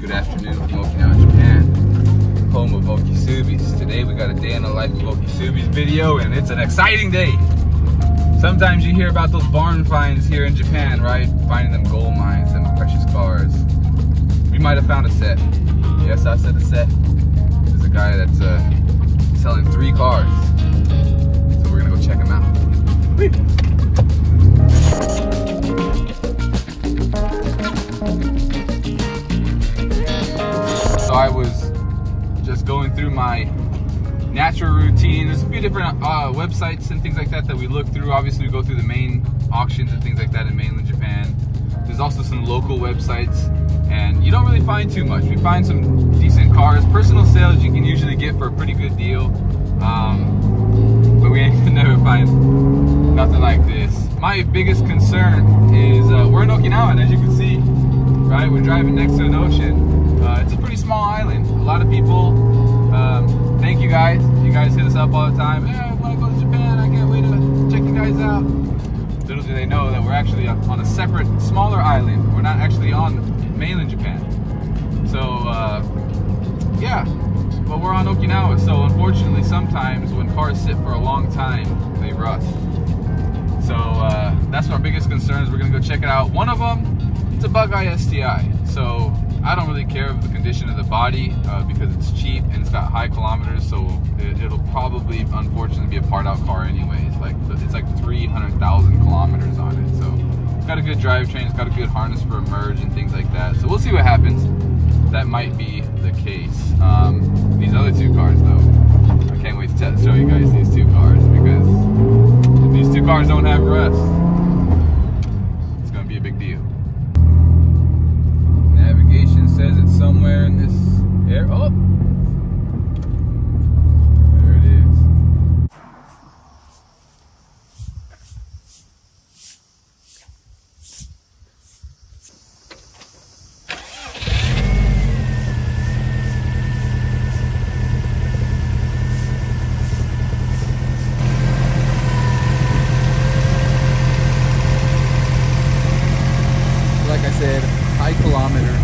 Good afternoon from Okinawa, Japan, home of OkiSubies. Today we got a day in the life of OkiSubies video, and it's an exciting day. Sometimes you hear about those barn finds here in Japan, right? Finding them gold mines, them precious cars. We might have found a set. Yes, I said a set. There's a guy that's selling 3 cars. So we're gonna go check him out. Whee! So I was just going through my natural routine. There's a few different websites and things like that that we look through. Obviously we go through the main auctions and things like that in mainland Japan. There's also some local websites, and you don't really find too much. We find some decent cars. Personal sales you can usually get for a pretty good deal, but we can never find nothing like this. My biggest concern is we're in Okinawan, as you can see, right? We're driving next to an ocean. It's a pretty small island. A lot of people, thank you guys. You guys hit us up all the time. Hey, I want to go to Japan. I can't wait to check you guys out. Little do they know that we're actually on a separate, smaller island. We're not actually on mainland Japan. So, yeah, but we're on Okinawa. So unfortunately, sometimes when cars sit for a long time, they rust. So that's our biggest concerns. We're gonna go check it out. One of them, it's a bug eye STI. So I don't really care of the condition of the body because it's cheap and it's got high kilometers, so it'll probably, unfortunately, be a part-out car anyways. It's like 300,000 kilometers on it, so it's got a good drivetrain, it's got a good harness for a merge and things like that. So we'll see what happens. That might be the case. These other 2 cars, though, I can't wait to show you guys these 2 cars, because if these 2 cars don't have rust, it's gonna be a big deal. Navigation says it's somewhere in this area. Oh, there it is. Like I said, high kilometer.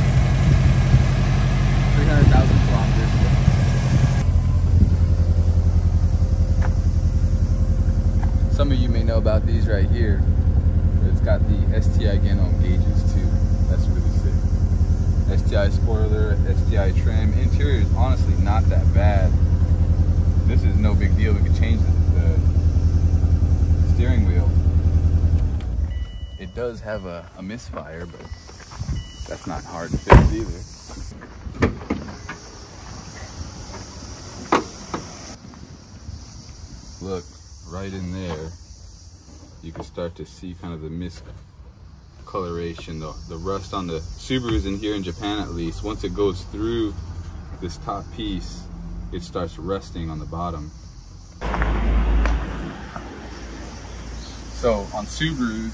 300,000 kilometers. Some of you may know about these right here. It's got the STI Genom gauges too. That's really sick. STI spoiler, STI trim. Interior is honestly not that bad. This is no big deal. We could change the steering wheel. It does have a misfire, but that's not hard to fix either. Look, right in there, you can start to see kind of the miscoloration, the rust on the Subies in here in Japan at least. Once it goes through this top piece, it starts rusting on the bottom. So on Subies,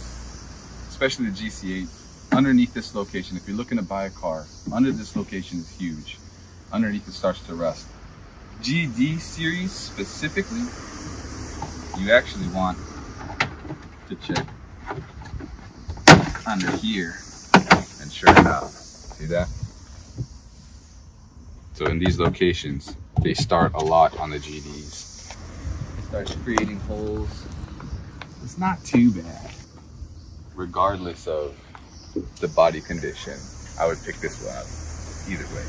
especially the GC8s, underneath this location, if you're looking to buy a car, under this location is huge. Underneath it starts to rust. GD series specifically, you actually want to check under here, and sure enough, see that? So in these locations, they start a lot on the GDs. It starts creating holes. It's not too bad. Regardless of the body condition, I would pick this one up either way.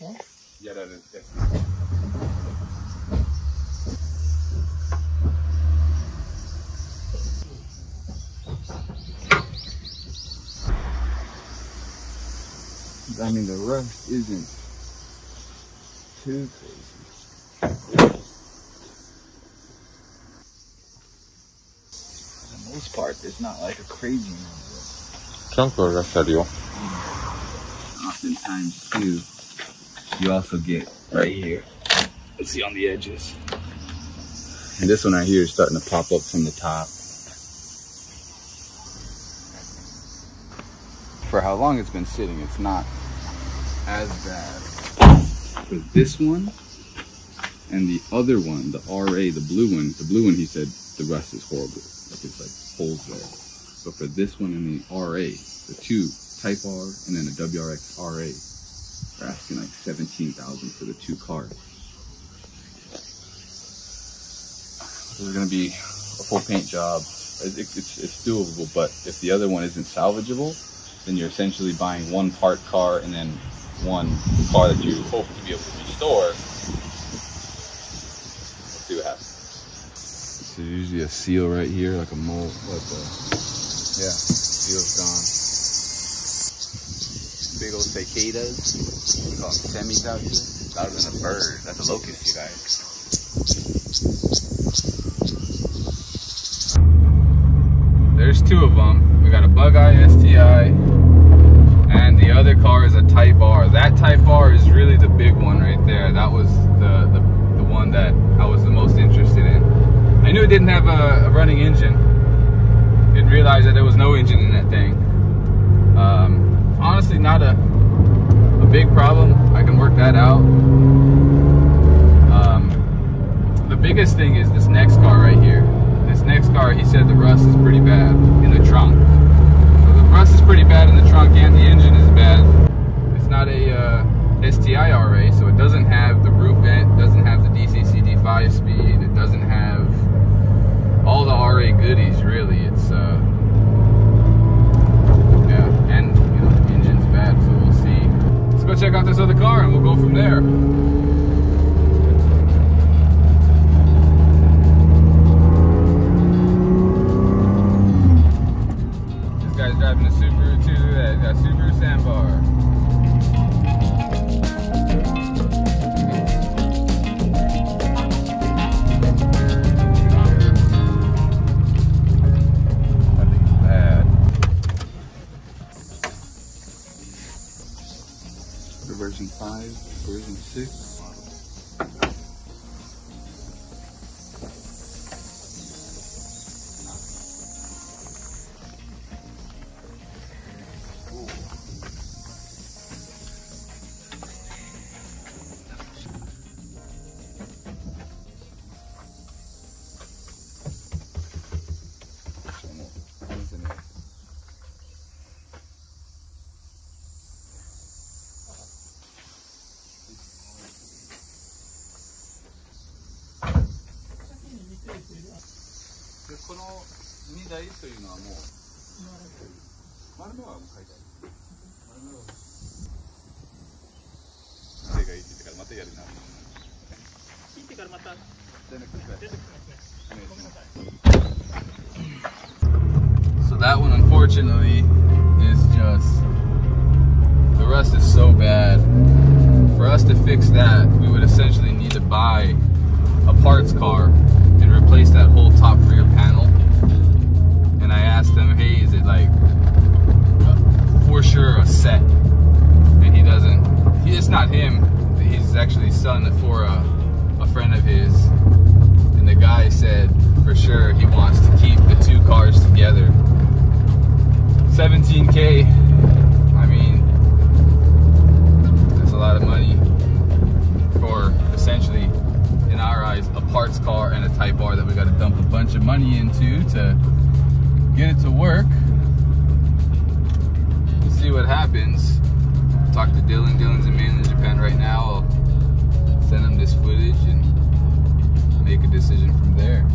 Okay. I mean, the rust isn't too crazy. For the most most part. There's not like a crazy amount. Oftentimes too, you also get right here. Let's see on the edges. And this one right here is starting to pop up from the top. For how long it's been sitting, it's not as bad. For this one and the other one, the RA, the blue one, he said the rust is horrible. Like it's like holes there. So for this one and the RA, the two Type R and then a WRX RA, they're asking like $17,000 for the two cars. So there's gonna be a full paint job. It's doable, but if the other one isn't salvageable, then you're essentially buying one part car and then one car that you hope to be able to restore. Let's see what happens. So usually a seal right here, like a mold, like a, yeah, seal's gone. Big old cicadas. We call them semis out here. Louder than a bird. That's a locust, you guys. There's two of them. We got a Bug-Eye STI, and the other car is a Type R. That Type R is really the big one right there. That was the one that I was the most interested in. I knew it didn't have a running engine. Didn't realize that there was no engine in that thing. Honestly, not a big problem. I can work that out. The biggest thing is this next car right here. This next car, he said the rust is pretty bad in the trunk. So the rust is pretty bad in the trunk and the engine is bad. It's not a STI RA, so it doesn't have the roof vent, doesn't have the DCCD 5-speed, it doesn't have all the RA goodies really. It's yeah, and you know, the engine's bad, so we'll see. Let's go check out this other car and we'll go from there. This guy's driving a Subaru too, that Subaru Sandbar. Version 5, version 6.でこの2台というのはもう丸のはもう買いたい。丸の手がいいって言ってからまたやるな。切ってからまた連絡ください。So that one unfortunately is just, the rust is so bad. For us to fix that, we would essentially need to buy a parts car and replace that whole top rear panel. And I asked him, hey, is it like for sure a set? And he doesn't, it's not him, he's actually selling it for a friend of his. And the guy said for sure he wants to keep the two cars together. $17K, I mean, that's a lot of money for essentially, in our eyes, a parts car and a Type R that we got to dump a bunch of money into to get it to work. We'll see what happens. Talk to Dylan. Dylan's in mainland Japan right now. I'll send him this footage and make a decision from there.